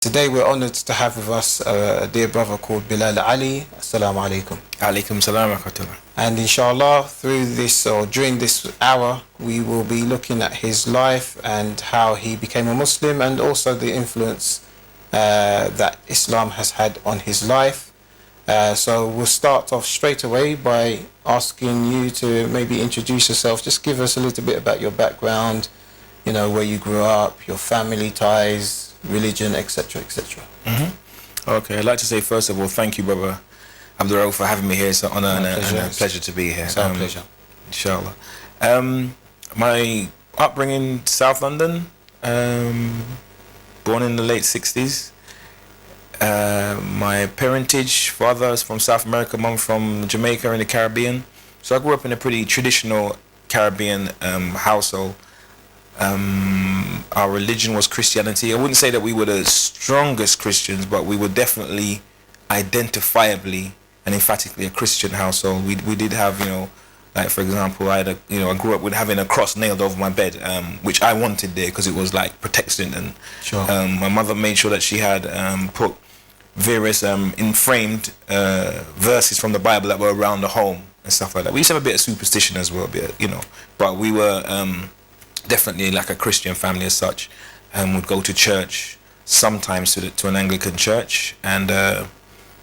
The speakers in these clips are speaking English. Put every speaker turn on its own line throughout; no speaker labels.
Today we're honoured to have with us a dear brother called Bilal Ali. Assalamu alaikum.
Alaikum salam wa rahmatullah.
And inshallah, through this or during this hour, we will be looking at his life and how he became a Muslim, and also the influence that Islam has had on his life. So we'll start off straight away by asking you to maybe introduce yourself. Just give us a little bit about your background, you know, where you grew up, your family ties, religion, etc., etc.
Okay, I'd like to say first of all, thank you, brother Abdul, for having me here. It's an honor and a pleasure to be here.
It's our pleasure.
Inshallah. My upbringing, South London, born in the late 60s. My parentage, father is from South America, mum from Jamaica in the Caribbean. So I grew up in a pretty traditional Caribbean household. Our religion was Christianity. I wouldn't say that we were the strongest Christians, but we were definitely identifiably and emphatically a Christian household. We did have, you know, like for example, I grew up with having a cross nailed over my bed, which I wanted there because it was like protection. And
Sure.
my mother made sure that she had put various inframed verses from the Bible that were around the home and stuff like that. We used to have a bit of superstition as well, but we were definitely like a Christian family as such, and would go to church sometimes to an Anglican church, and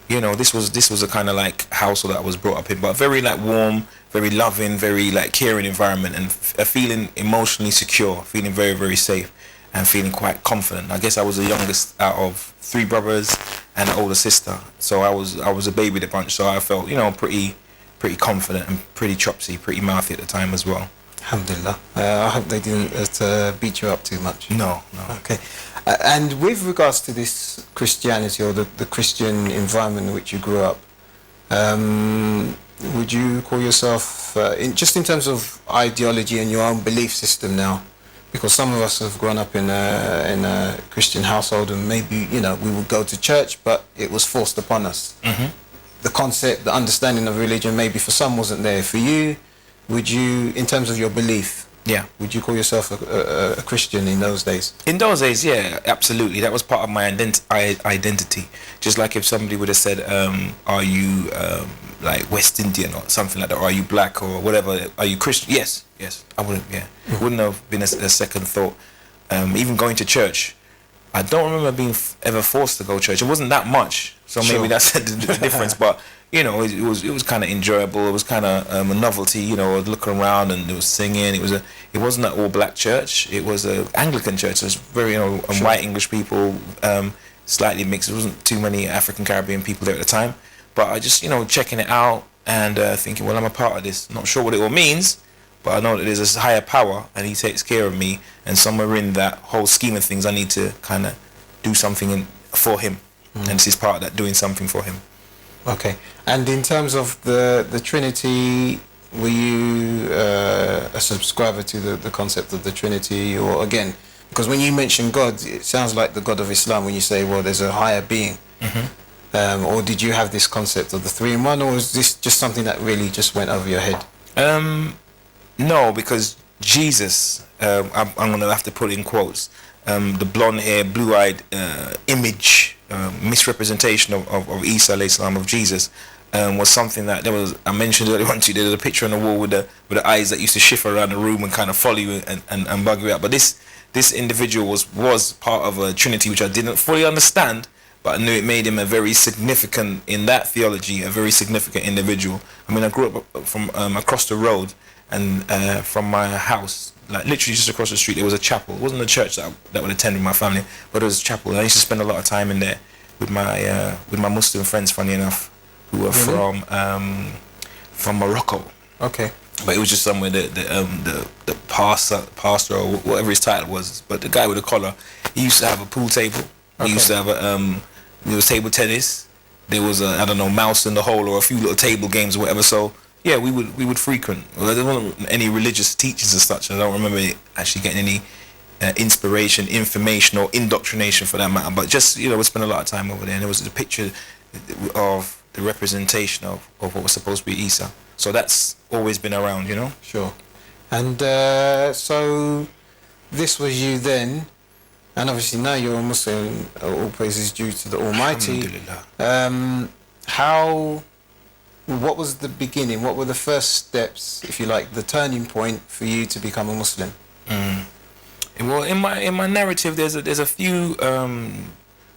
this was a kind of like household that I was brought up in, but very like warm, very loving, very like caring environment, and feeling emotionally secure, feeling very, very safe, and feeling quite confident. I guess I was the youngest out of 3 brothers and an older sister, so I was a baby of the bunch, so I felt, you know, pretty confident and pretty chopsy, pretty mouthy at the time as well.
Alhamdulillah. I hope they didn't beat you up too much.
No.
Okay. And with regards to this Christianity or the Christian environment in which you grew up, would you call yourself, in terms of ideology and your own belief system now? Because some of us have grown up in a Christian household, and maybe, you know, we would go to church, but it was forced upon us. Mm-hmm. The concept, the understanding of religion, maybe for some wasn't there. For you, would you, in terms of your belief, would you call yourself a Christian in those days? In those days,
yeah, absolutely. That was part of my identity. Just like if somebody would have said, are you like West Indian or something like that, or are you black or whatever, are you Christian? Yes, I wouldn't, It wouldn't have been a second thought. Even going to church, I don't remember being ever forced to go to church. It wasn't that much, so maybe
Sure.
that's the difference, but you know, it was kind of enjoyable. It was kind of a novelty, you know, looking around, and it was singing. It wasn't an all black church. It was an Anglican church. It was very, you know,
Sure.
white English people, slightly mixed. There wasn't too many African Caribbean people there at the time. But I just, you know, checking it out and thinking, well, I'm a part of this. Not sure what it all means, but I know that there's a higher power and he takes care of me. And somewhere in that whole scheme of things, I need to kind of do something for him. And this is part of that, doing something for him.
Okay. And in terms of the Trinity, were you a subscriber to the concept of the Trinity? Or again, because when you mention God, it sounds like the God of Islam when you say, well, there's a higher being. Mm-hmm. Or did you have this concept of the 3 in 1, or was this just something that really just went over your head?
No, because Jesus, I'm going to have to put in quotes, the blonde hair, blue-eyed image, misrepresentation of Isa alayhi salam, of Jesus, was something that I mentioned earlier on to you. There was a picture on the wall with the eyes that used to shift around the room and kind of follow you and bug you out. But this individual was part of a Trinity which I didn't fully understand, but I knew it made him a very significant, in that theology, a very significant individual. I mean, I grew up from across the road, and from my house, like literally just across the street, there was a chapel. It wasn't a church that would attend with my family, but it was a chapel. And I used to spend a lot of time in there with my Muslim friends, funny enough, who were from Morocco.
Okay.
But it was just somewhere the pastor or whatever his title was, but the guy with the collar, he used to have a pool table. He used to have there was table tennis. There was I don't know, mouse in the hole, or a few little table games or whatever. So yeah, we would frequent. Well, there wasn't any religious teachers as such. I don't remember actually getting any inspiration, information, or indoctrination for that matter. But just, you know, we spent a lot of time over there, and there was a picture of the representation of what was supposed to be Isa. So that's always been around, you know.
Sure. And so this was you then And obviously now you're a Muslim, all praise is due to the Almighty.
Alhamdulillah.
What was the beginning? What were the first steps, if you like, the turning point for you to become a Muslim?
Well, in my narrative, there's a few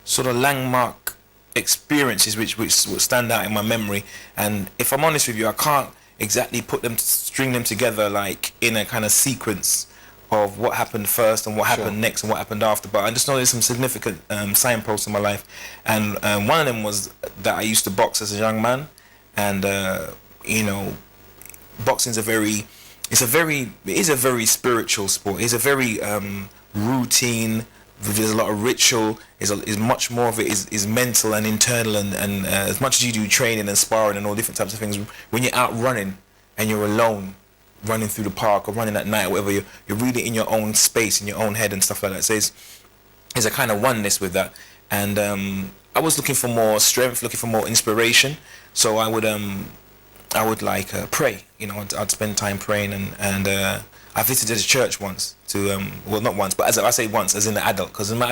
sort of landmark experiences which will stand out in my memory. And if I'm honest with you, I can't exactly string them together like in a kind of sequence of what happened first and what happened next and what happened after. But I just know there's some significant signposts in my life, and one of them was that I used to box as a young man, and boxing is a very spiritual sport. It's a very routine. There's a lot of ritual. Is much more of it is mental and internal, and as much as you do training and sparring and all different types of things, when you're out running and you're alone, running through the park or running at night or whatever, you're really in your own space, in your own head and stuff like that. So there's a kind of oneness with that. And I was looking for more strength, looking for more inspiration. So I would pray. I'd spend time praying, and I visited a church once well, not once, but as I say once, as in the adult, because in my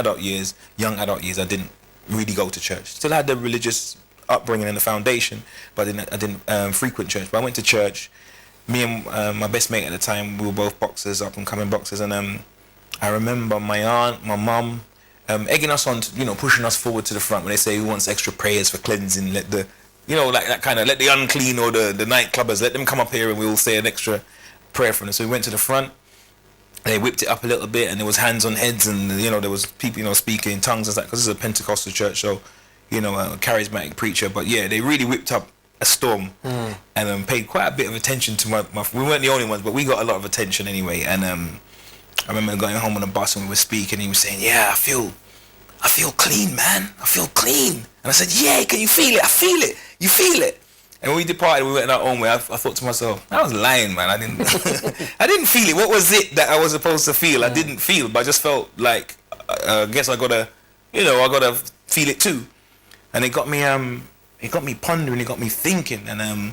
young adult years, I didn't really go to church. Still had the religious upbringing and the foundation, but I didn't frequent church. But I went to church. Me and my best mate at the time, we were both boxers, up and coming boxers, and I remember my aunt, my mum, egging us on, pushing us forward to the front when they say who wants extra prayers for cleansing, let the, like that kind of, let the unclean or the nightclubbers, let them come up here and we'll say an extra prayer for them. So we went to the front, they whipped it up a little bit, and there was hands on heads, and there was people, speaking in tongues and stuff, because this is a Pentecostal church, so, a charismatic preacher, but yeah, they really whipped up a storm, and paid quite a bit of attention to my we weren't the only ones, but we got a lot of attention anyway. And I remember going home on the bus and we were speaking, and he was saying, yeah, I feel clean, man, I feel clean. And I said, yeah, can you feel it? I feel it, you feel it. And when we departed, we went our own way. I thought to myself, I was lying, man. I didn't I didn't feel it. What was it that I was supposed to feel? I didn't feel, but I just felt like I guess I gotta feel it too. And it got me pondering, it got me thinking, and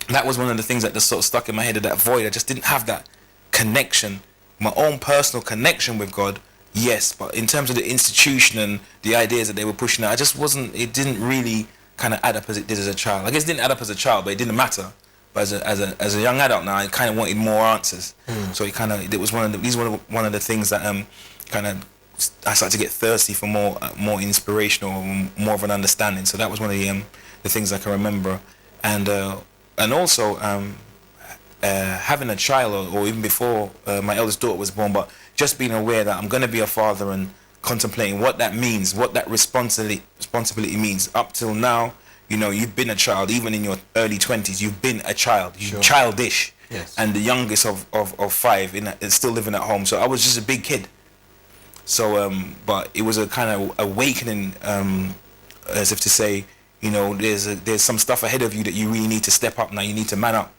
that was one of the things that just sort of stuck in my head, of that void. I just didn't have that connection, my own personal connection with God, yes, but in terms of the institution and the ideas that they were pushing out, it didn't really kind of add up as it did as a child. I guess it didn't add up as a child, but it didn't matter. But as a young adult now, I kind of wanted more answers. So it was one of the things that I started to get thirsty for more inspiration or more of an understanding. So that was one of the things I can remember, and also having a child, or even before my eldest daughter was born, but just being aware that I'm going to be a father and contemplating what that means, what that responsibility means. Up till now, you've been a child. Even in your early 20s, you've been a child. You're childish.
Yes. And
the youngest of 5 is still living at home. So I was just a big kid. So, but it was a kind of awakening, as if to say, there's some stuff ahead of you that you really need to step up now. You need to man up.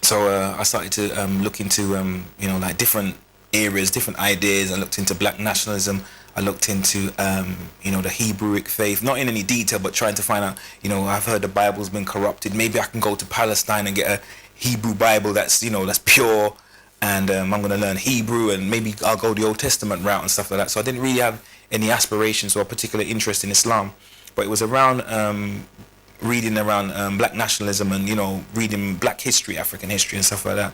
So I started to look into, like different areas, different ideas. I looked into black nationalism. I looked into, the Hebrewic faith, not in any detail, but trying to find out, I've heard the Bible's been corrupted. Maybe I can go to Palestine and get a Hebrew Bible that's pure. And I'm going to learn Hebrew, and maybe I'll go the Old Testament route and stuff like that. So I didn't really have any aspirations or a particular interest in Islam. But it was around reading around black nationalism and, reading black history, African history and stuff like that,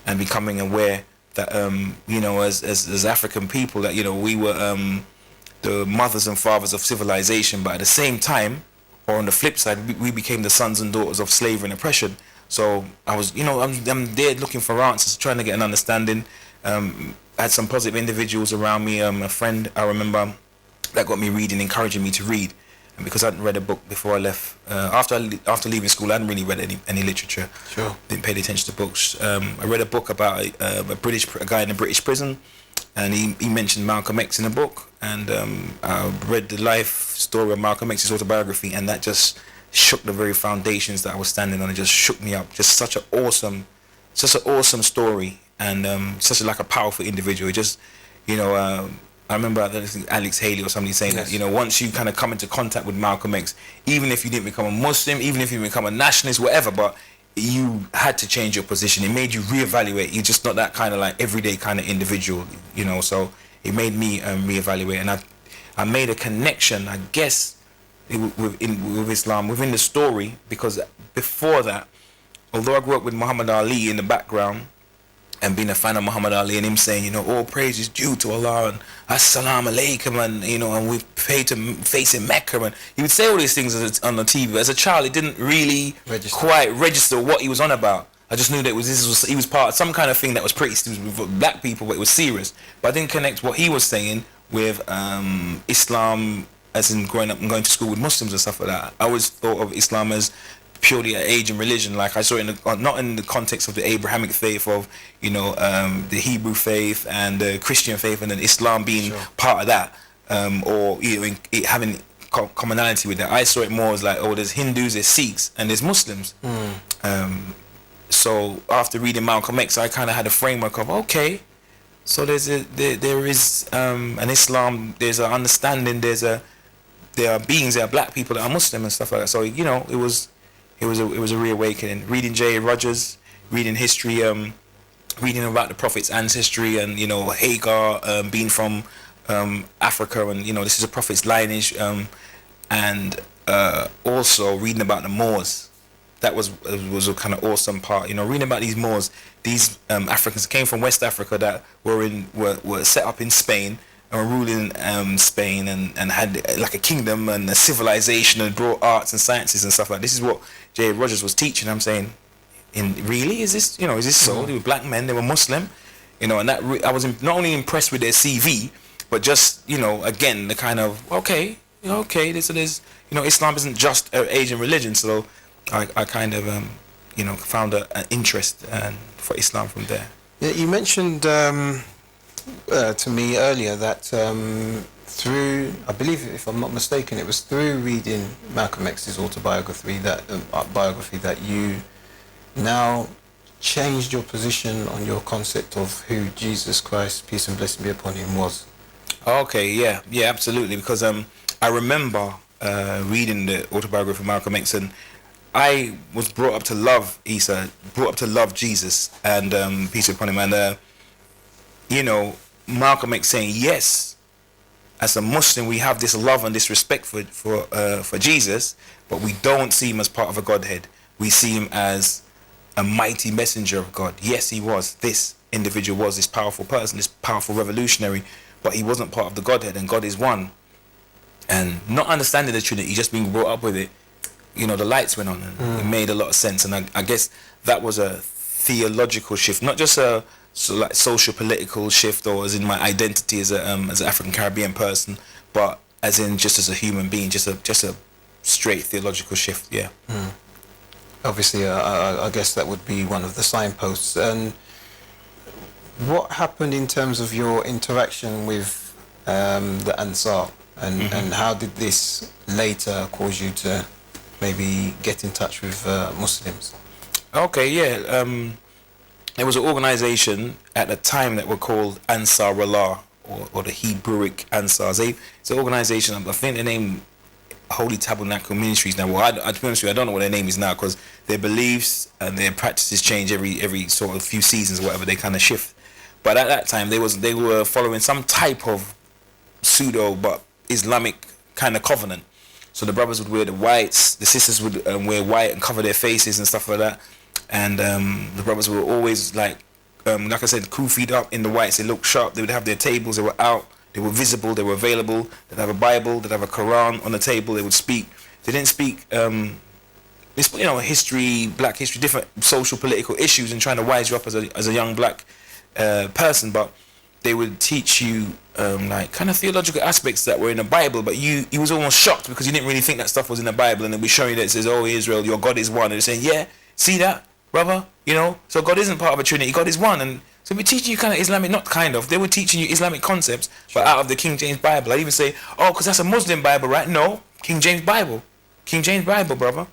and becoming aware that, as African people, that, we were the mothers and fathers of civilization, but at the same time, or on the flip side, we became the sons and daughters of slavery and oppression. So I was, I'm there looking for answers, trying to get an understanding. I had some positive individuals around me. A friend, I remember, that got me reading, encouraging me to read. And because I hadn't read a book before I left, after leaving school, I hadn't really read any literature.
Sure.
Didn't pay attention to books. I read a book about a guy in a British prison, and he mentioned Malcolm X in the book. And I read the life story of Malcolm X's autobiography, and that just shook the very foundations that I was standing on. It just shook me up. Just such an awesome story, and such a powerful individual. It just, I remember Alex Haley or somebody saying that, once you kind of come into contact with Malcolm X, even if you didn't become a Muslim, even if you become a nationalist, whatever, but you had to change your position. It made you reevaluate. You're just not that kind of everyday kind of individual, So it made me reevaluate, and I made a connection, I guess, with Islam within the story, because before that, although I grew up with Muhammad Ali in the background and being a fan of Muhammad Ali and him saying, you know, all praise is due to Allah and Assalamu alaikum, and you know, and we pay to face in Mecca, and he would say all these things on the TV. But as a child, it didn't really quite register what he was on about. I just knew that he was part of some kind of thing that was pretty with black people, but it was serious. But I didn't connect what he was saying with Islam, as in growing up and going to school with Muslims and stuff like that. I always thought of Islam as purely an Asian religion. Like I saw it not in the context of the Abrahamic faith of, you know, the Hebrew faith and the Christian faith, and then Islam being part of that, or you know, it having commonality with that. I saw it more as like, oh, there's Hindus, there's Sikhs, and there's Muslims. So after reading Malcolm X, I kind of had a framework of, okay, so there is an Islam, there's an understanding, there are beings, there are black people that are Muslim and stuff like that. So you know, it was a reawakening. Reading J. Rogers, reading history, reading about the Prophet's ancestry, and you know, Hagar being from Africa, and you know, this is a Prophet's lineage, and also reading about the Moors. That was a kind of awesome part, you know, reading about these Moors, these Africans came from West Africa that were set up in Spain and were ruling Spain, and had like a kingdom and a civilization, and brought arts and sciences and stuff like that. This is what J. Rogers was teaching. I'm saying, really, is this so? They were black men, they were Muslim, you know, and that I was not only impressed with their CV, but just, you know, again, the kind of, okay, there's you know, Islam isn't just an Asian religion. So I kind of you know, found an interest for Islam from there.
Yeah, you mentioned to me earlier that through, I believe, if I'm not mistaken, it was through reading Malcolm X's autobiography that you now changed your position on your concept of who Jesus Christ, peace and blessing be upon him, was.
Okay, yeah, absolutely. Because I remember reading the autobiography of Malcolm X, and I was brought up to love Isa, brought up to love Jesus, and peace be upon him. And you know, Malcolm X saying, yes, as a Muslim we have this love and this respect for Jesus, but we don't see him as part of a Godhead. We see him as a mighty messenger of God. Yes, he was. This individual was this powerful person, this powerful revolutionary, but he wasn't part of the Godhead, and God is one. And not understanding the Trinity, just being brought up with it, you know, the lights went on, and it made a lot of sense. And I guess that was a theological shift, not just a like social political shift, or as in my identity as an African Caribbean person, but as in just as a human being, just a straight theological shift. Yeah.
Obviously, I guess that would be one of the signposts. And what happened in terms of your interaction with the Ansar, and how did this later cause you to maybe get in touch with Muslims? Okay,
yeah. There was an organization at the time that were called Ansar Allah, or the Hebrewic Ansars. It's an organization, I think the name Holy Tabernacle Ministries now. Well, to be honest with you, I don't know what their name is now, because their beliefs and their practices change every sort of few seasons or whatever. They kind of shift. But at that time, they were following some type of pseudo but Islamic kind of covenant. So the brothers would wear the whites, the sisters would wear white and cover their faces and stuff like that. And the brothers were always like I said, kufid up in the whites. They looked sharp. They would have their tables. They were out. They were visible. They were available. They'd have a Bible. They'd have a Quran on the table. They would speak. They didn't speak, history, black history, different social political issues, and trying to wise you up as a young black person. But they would teach you like kind of theological aspects that were in the Bible, but you was almost shocked because you didn't really think that stuff was in the Bible, and they'd be showing you that it says, "Oh, Israel, your God is one," and they're saying, "Yeah, see that, brother? You know, so God isn't part of a Trinity. God is one." And so we're teaching you kind of Islamic, not kind of, they were teaching you Islamic concepts, but out of the King James Bible. I'd even say, "Oh, because that's a Muslim Bible, right?" No, King James Bible, brother.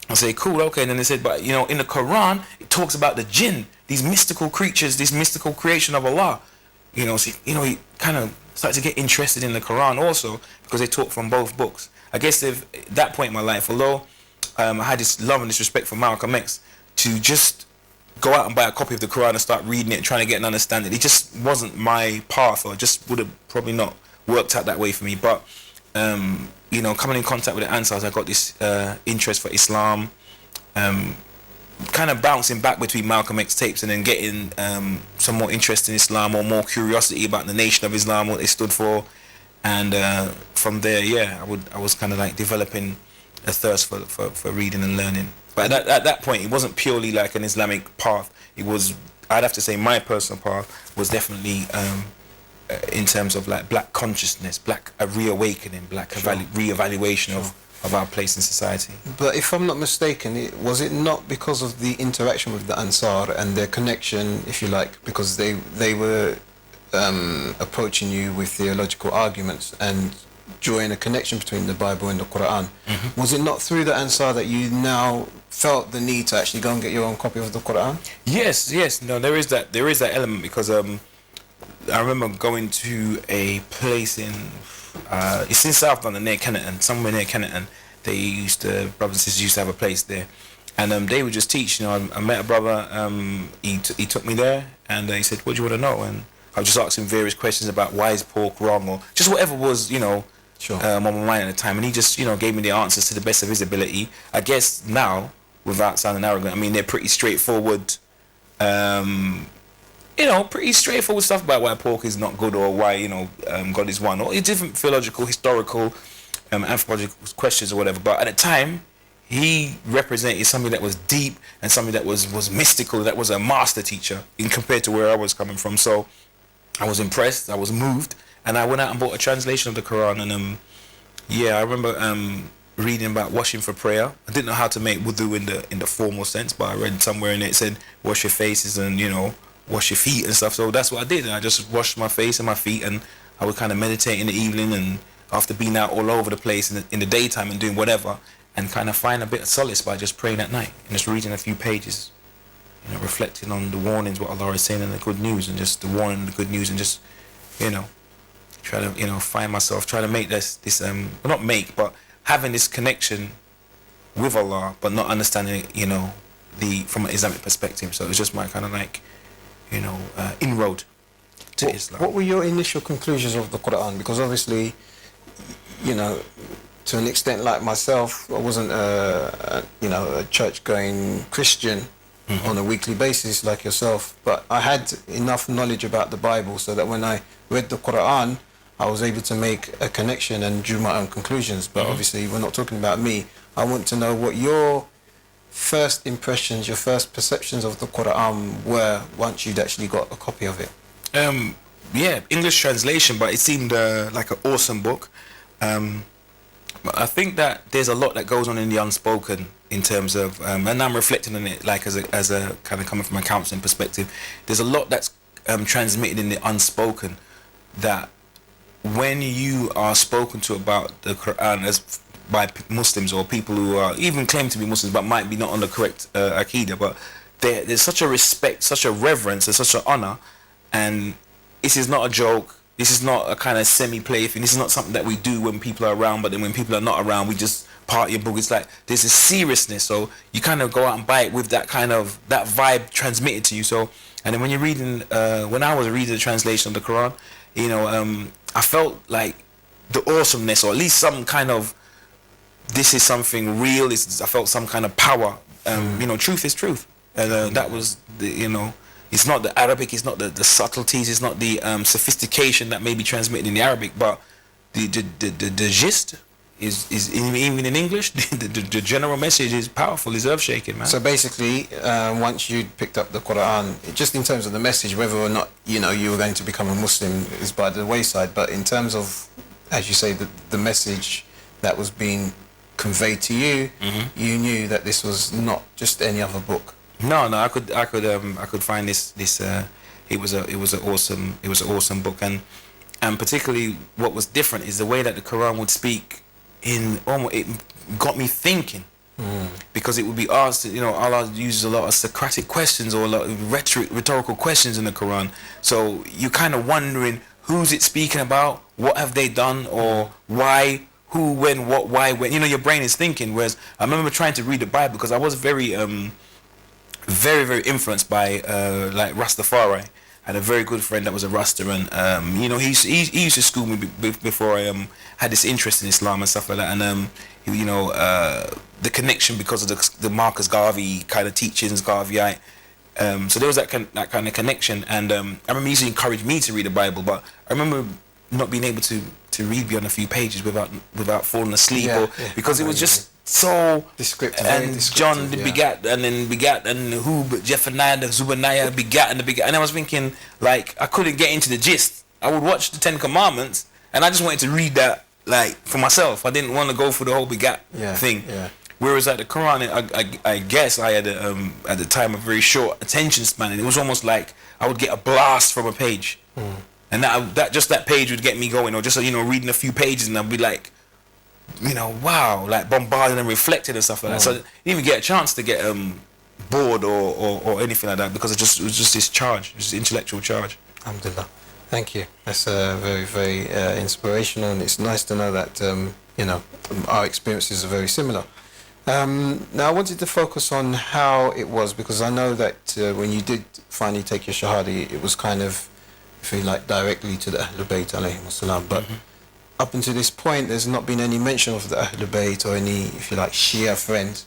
I say, cool, okay. And then they said, but you know, in the Quran, it talks about the jinn, these mystical creatures, this mystical creation of Allah. You know, so, you kind of started to get interested in the Quran also, because they taught from both books. I guess at that point in my life, although I had this love and this respect for Malcolm X, to just go out and buy a copy of the Quran and start reading it and trying to get an understanding. It just wasn't my path, or just would have probably not worked out that way for me. But you know, coming in contact with the Ansars, I got this interest for Islam. Kind of bouncing back between Malcolm X tapes and then getting some more interest in Islam, or more curiosity about the Nation of Islam, what they stood for, and from there, yeah, I was kind of like developing a thirst for reading and learning. But at that point, it wasn't purely like an Islamic path. It was, I'd have to say, my personal path was definitely in terms of like black consciousness, black reawakening, black reevaluation of our place in society.
But if I'm not mistaken, was it not because of the interaction with the Ansar and their connection, if you like, because they were approaching you with theological arguments and drawing a connection between the Bible and the Quran? Mm-hmm. Was it not through the Ansar that you now felt the need to actually go and get your own copy of the Quran?
Yes. No, there is that element, because I remember going to a place in it's in South London, near Kenneton, somewhere near Kenneton. Brothers and sisters used to have a place there, and they would just teach. You know, I met a brother. He took me there, and he said, "What do you want to know?" And I was just asking various questions about why is pork wrong, or just whatever was, you know, on my mind at the time. And he just, you know, gave me the answers to the best of his ability. I guess now, without sounding arrogant, I mean, they're pretty straightforward. You know, pretty straightforward stuff about why pork is not good, or why, you know, God is one, or different theological, historical, anthropological questions or whatever. But at the time, he represented something that was deep and something that was mystical, that was a master teacher in compared to where I was coming from. So I was impressed, I was moved, and I went out and bought a translation of the Quran. And yeah, I remember reading about washing for prayer. I didn't know how to make wudu in the formal sense, but I read somewhere in it said wash your faces and, you know, wash your feet and stuff. So that's what I did. And I just washed my face and my feet, and I would kind of meditate in the evening, and after being out all over the place in the daytime and doing whatever, and kind of find a bit of solace by just praying at night and just reading a few pages, you know, reflecting on the warnings, what Allah is saying, and the good news, and just the warning, the good news, and just, you know, try to, you know, find myself, try to make this not make, but having this connection with Allah, but not understanding it, you know, from an Islamic perspective. So it was just my kind of like, you know, inroad to Islam.
What were your initial conclusions of the Quran? Because obviously, you know, to an extent like myself, I wasn't a church-going Christian on a weekly basis like yourself, but I had enough knowledge about the Bible so that when I read the Quran, I was able to make a connection and drew my own conclusions. But obviously, we're not talking about me. I want to know what your first impressions, your first perceptions of the Quran were once you'd actually got a copy of it.
Yeah, English translation, but it seemed like an awesome book. But I think that there's a lot that goes on in the unspoken in terms of, and I'm reflecting on it like as a kind of coming from a counselling perspective. There's a lot that's transmitted in the unspoken that when you are spoken to about the Quran as by Muslims or people who are even claim to be Muslims but might be not on the correct Aqidah, but there's such a respect, such a reverence, and such an honor. And this is not a joke. This is not a kind of semi-play thing. This is not something that we do when people are around, but then when people are not around, we just party and book. It's like there's a seriousness. So you kind of go out and buy it with that kind of, that vibe transmitted to you. So, and then when you're reading, when I was reading the translation of the Quran, you know, I felt like the awesomeness, or at least some kind of, this is something real. I felt some kind of power. You know, truth is truth. And that was, you know, it's not the Arabic, it's not the subtleties, it's not the sophistication that may be transmitted in the Arabic, but the gist is even in English, the general message is powerful, is earth-shaking, man.
So basically, once you picked up the Quran, just in terms of the message, whether or not, you know, you were going to become a Muslim is by the wayside, but in terms of, as you say, the message that was being conveyed to you, you knew that this was not just any other book.
No, I could find this. It was an awesome book, and particularly what was different is the way that the Quran would speak. It got me thinking, because it would be asked. You know, Allah uses a lot of Socratic questions or a lot of rhetorical questions in the Quran. So you're kind of wondering, who's it speaking about? What have they done? Or why? Who? When? What? Why? When? You know, your brain is thinking. Whereas I remember trying to read the Bible because I was very very, very influenced by like Rastafari. I had a very good friend that was a Rasta, and you know, he used to school me before I had this interest in Islam and stuff like that, and you know, the connection because of the Marcus Garvey kind of teachings, Garveyite. So there was that kind of connection, and I remember he used to encourage me to read the Bible, but I remember not being able to read beyond a few pages without falling asleep, because it was just so
descriptive.
And John begat, and then begat, and who but Zephaniah, the Zubaniah begat, and I was thinking, like, I couldn't get into the gist. I would watch the 10 Commandments, and I just wanted to read that like for myself. I didn't want to go through the whole begat thing. Whereas at the Quran, I guess I had at the time a very short attention span, and it was almost like I would get a blast from a page, and that page would get me going, or just, you know, reading a few pages, and I'd be like, you know, wow, like bombarded and reflected and stuff like that. So I didn't even get a chance to get bored or anything like that, because it was just this charge, this intellectual charge.
Alhamdulillah. Thank you. That's very, very inspirational, and it's nice to know that you know, our experiences are very similar. Now I wanted to focus on how it was, because I know that when you did finally take your Shahada, it was kind of, if you like, directly to the Ahlul Bayt alayhim salam, but up until this point there's not been any mention of the Ahlul Bayt or any, if you like, Shia friends.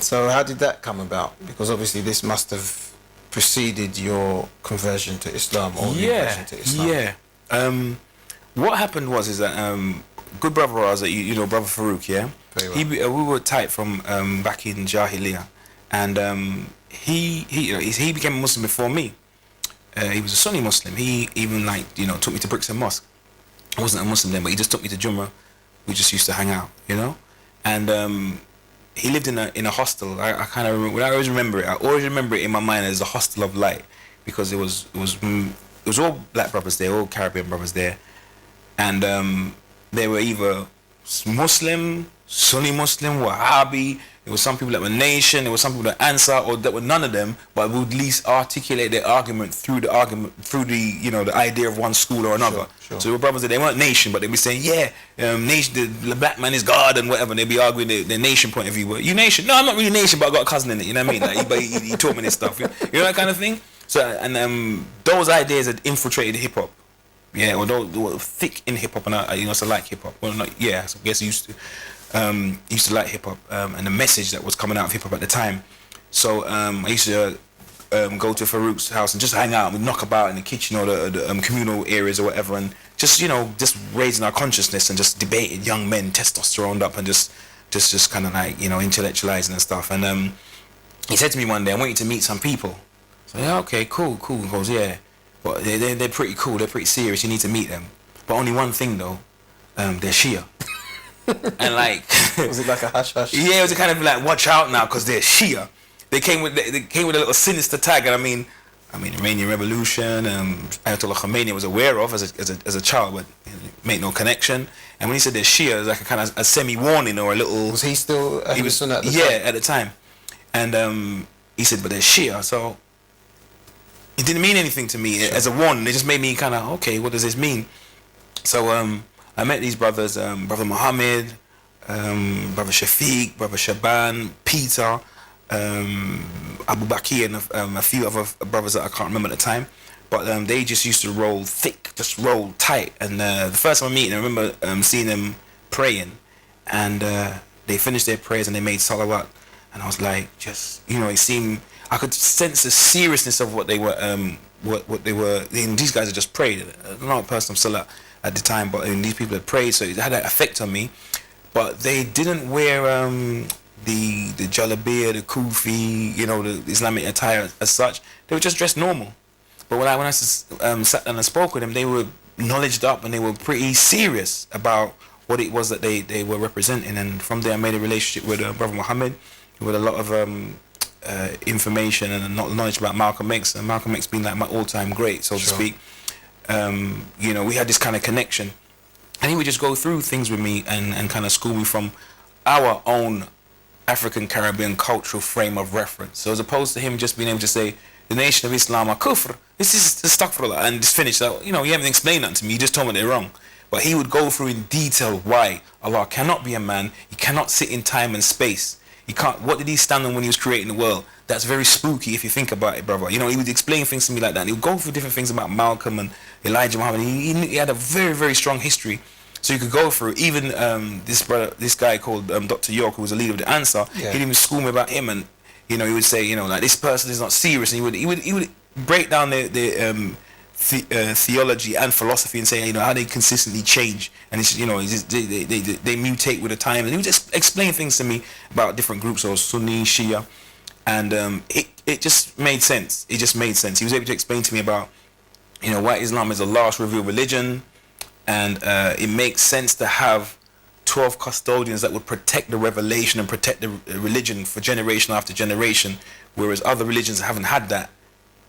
So how did that come about? Because obviously this must have preceded your conversion to Islam, or conversion to Islam.
What happened was that good brother was that you know, brother Farouk, we were tight from back in Jahiliyyah, and he became a Muslim before me. He was a Sunni Muslim. He even, like, you know, took me to Brixton Mosque. I wasn't a Muslim then, but he just took me to Jummah. We just used to hang out, you know, and he lived in a hostel. I kind of remember. I always remember it in my mind as the Hostel of Light, because it was all black brothers there, all Caribbean brothers there, and they were either Muslim, Sunni Muslim, Wahhabi. There were some people that were Nation. There were some people that Ansar, or that were none of them, but would at least articulate their argument through the you know, the idea of one school or another. Sure. So there were brothers that they weren't Nation, but they'd be saying, Nation, the black man is God and whatever. And they'd be arguing their Nation point of view. Well, you Nation? No, I'm not really Nation, but I got a cousin in it. You know what I mean? Like, but he taught me this stuff. You know, that kind of thing. So, and those ideas had infiltrated hip hop. Yeah, although they were thick in hip hop, and I used to like hip hop. Well, not, I guess I used to like hip hop, and the message that was coming out of hip hop at the time. So I used to go to Farouk's house and just hang out and knock about in the kitchen or the communal areas or whatever, and just, you know, just raising our consciousness and just debating, young men, testosterone up, and just kind of like, you know, intellectualizing and stuff. And he said to me one day, I want you to meet some people. So yeah, okay, cool. He goes, yeah. But they're pretty cool, they're pretty serious, you need to meet them. But only one thing though, they're Shia. And like...
Was it like a hush-hush?
Yeah, it was a kind of like, watch out now, because they're Shia. They came with a little sinister tag, and I mean Iranian Revolution, Ayatollah Khomeini was aware of as a child, but made no connection. And when he said they're Shia, it was like a kind of a semi-warning or a little...
Was he still... he was Sunnah at the time?
Yeah, at the time. And he said, but they're Shia, so... It didn't mean anything to me as a warning. It just made me kind of, okay, what does this mean? So I met these brothers, Brother Muhammad, Brother Shafiq, Brother Shaban, Peter, Abu Bakr, and a few other brothers that I can't remember at the time. But they just used to roll thick, just roll tight. And the first time I met them, I remember seeing them praying. And they finished their prayers and they made salawat. And I was like, just, you know, it seemed... I could sense the seriousness of what they were. What they were. And these guys had just prayed. I'm not a person of salah at the time, but these people had prayed, so it had an effect on me. But they didn't wear the jalabiyah, the kufi, you know, the Islamic attire as such. They were just dressed normal. But when I sat down and spoke with them, they were knowledged up and they were pretty serious about what it was that they were representing. And from there, I made a relationship with Brother Muhammad, with a lot of information and knowledge about Malcolm X, and Malcolm X being like my all-time great, so to speak. You know, we had this kind of connection, and he would just go through things with me and kind of school me from our own African Caribbean cultural frame of reference. So as opposed to him just being able to say the Nation of Islam are kufr, this is astaghfirullah, and just finish that. You know, you haven't explained that to me, you just told me they're wrong. But he would go through in detail why Allah cannot be a man, he cannot sit in time and space. You can't. What did he stand on when he was creating the world? That's very spooky if you think about it, brother. You know, he would explain things to me like that. And he would go through different things about Malcolm and Elijah Muhammad. He had a very, very strong history. So you could go through. Even this guy called Dr. York, who was a leader of the Ansar, he'd even school me about him, and you know, he would say, you know, like, this person is not serious, and he would break down the theology and philosophy and say, you know, how they consistently change, and it's, you know, they mutate with the time, and he would just explain things to me about different groups, or Sunni, Shia, and it just made sense. It just made sense. He was able to explain to me about, you know, why Islam is the last revealed religion, and it makes sense to have 12 custodians that would protect the revelation and protect the religion for generation after generation, whereas other religions haven't had that.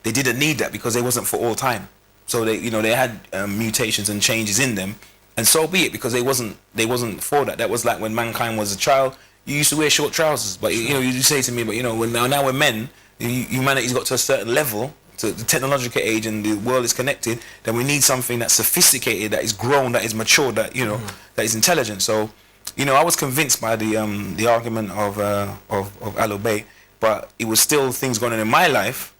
They didn't need that because they wasn't for all time. So they, you know, they had mutations and changes in them, and so be it, because they wasn't for that. That was like when mankind was a child. You used to wear short trousers, but you know, you say to me, but you know, when now we're men, humanity's got to a certain level, to the technological age, and the world is connected, then we need something that's sophisticated, that is grown, that is mature, that, you know, that is intelligent. So, you know, I was convinced by the argument of Al-Obey, but it was still things going on in my life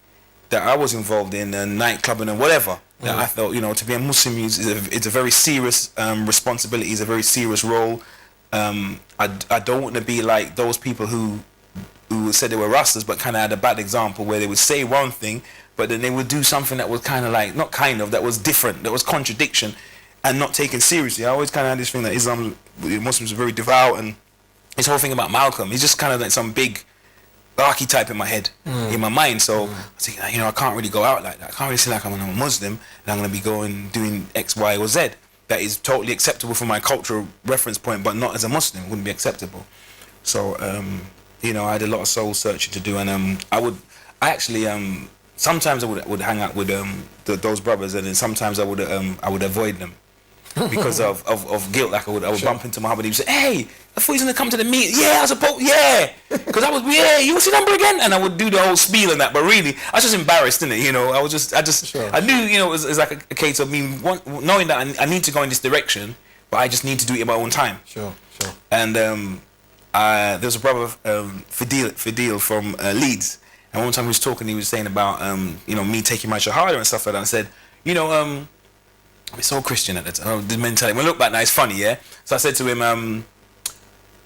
that I was involved in, nightclubbing and whatever, that I felt, you know, to be a Muslim it's a very serious responsibility, it's a very serious role. I don't want to be like those people who said they were Rastas but kind of had a bad example, where they would say one thing but then they would do something that was kind of like, that was different, that was contradiction and not taken seriously. I always kind of had this thing that Islam, Muslims are very devout, and this whole thing about Malcolm, he's just kind of like some big archetype in my head, in my mind. So I was thinking, you know, I can't really go out like that. I can't really say like I'm a Muslim and I'm going to be doing X, Y, or Z. That is totally acceptable from my cultural reference point, but not as a Muslim, wouldn't be acceptable. So, you know, I had a lot of soul searching to do, and sometimes I would hang out with those brothers, and then sometimes I would avoid them because of guilt. Like I would bump into Muhammad, and he'd say, "Hey, I thought he was gonna come to the meet." Yeah, I suppose. Yeah, because you what's your number again? And I would do the whole spiel and that, but really, I was just embarrassed, innit? You know, I knew, you know, it was like a case of me knowing that I need to go in this direction, but I just need to do it in my own time.
Sure.
And there was a brother, Fidel from Leeds. And one time he was talking, he was saying about, you know, me taking my shahada and stuff like that. And I said, you know, I'm so Christian at the time. The mentality. When I look back now, it's funny, yeah? So I said to him,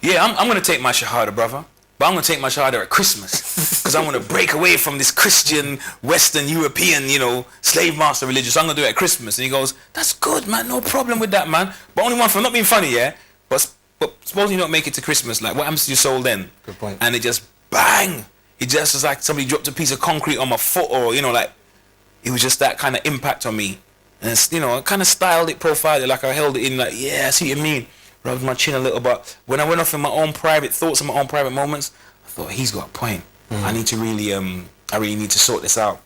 yeah, I'm going to take my shahada, brother. But I'm going to take my shahada at Christmas. Because I want to break away from this Christian, Western, European, you know, slave master religion. So I'm going to do it at Christmas. And he goes, that's good, man. No problem with that, man. But only one for not being funny, yeah? But suppose you don't make it to Christmas. Like, what happens to your soul then?
Good point.
And it just, bang! It just was like somebody dropped a piece of concrete on my foot, or, you know, like, it was just that kind of impact on me. And it's, you know, I kind of styled it, profiled it, like I held it in, like, yeah, I see what you mean. Rubbed my chin a little, but when I went off in my own private thoughts and my own private moments, I thought, he's got a point. I need to really, I really need to sort this out.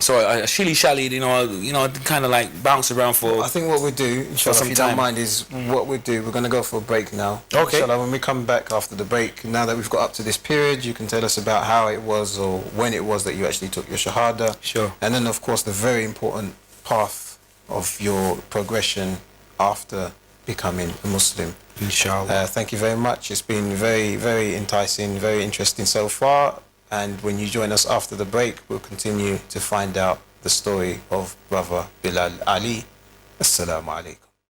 So I shilly-shallied, you know, I kind of like bounced around for.
I think what we do, inshallah, if you don't mind, is what we do. We're going to go for a break now.
Okay.
Inshallah, when we come back after the break, now that we've got up to this period, you can tell us about how it was or when it was that you actually took your shahada.
Sure.
And then, of course, the very important path of your progression after becoming a Muslim.
Inshallah.
Thank you very much. It's been very, very enticing, very interesting so far. And when you join us after the break, we'll continue to find out the story of Brother Bilal Ali. Assalamu alaikum.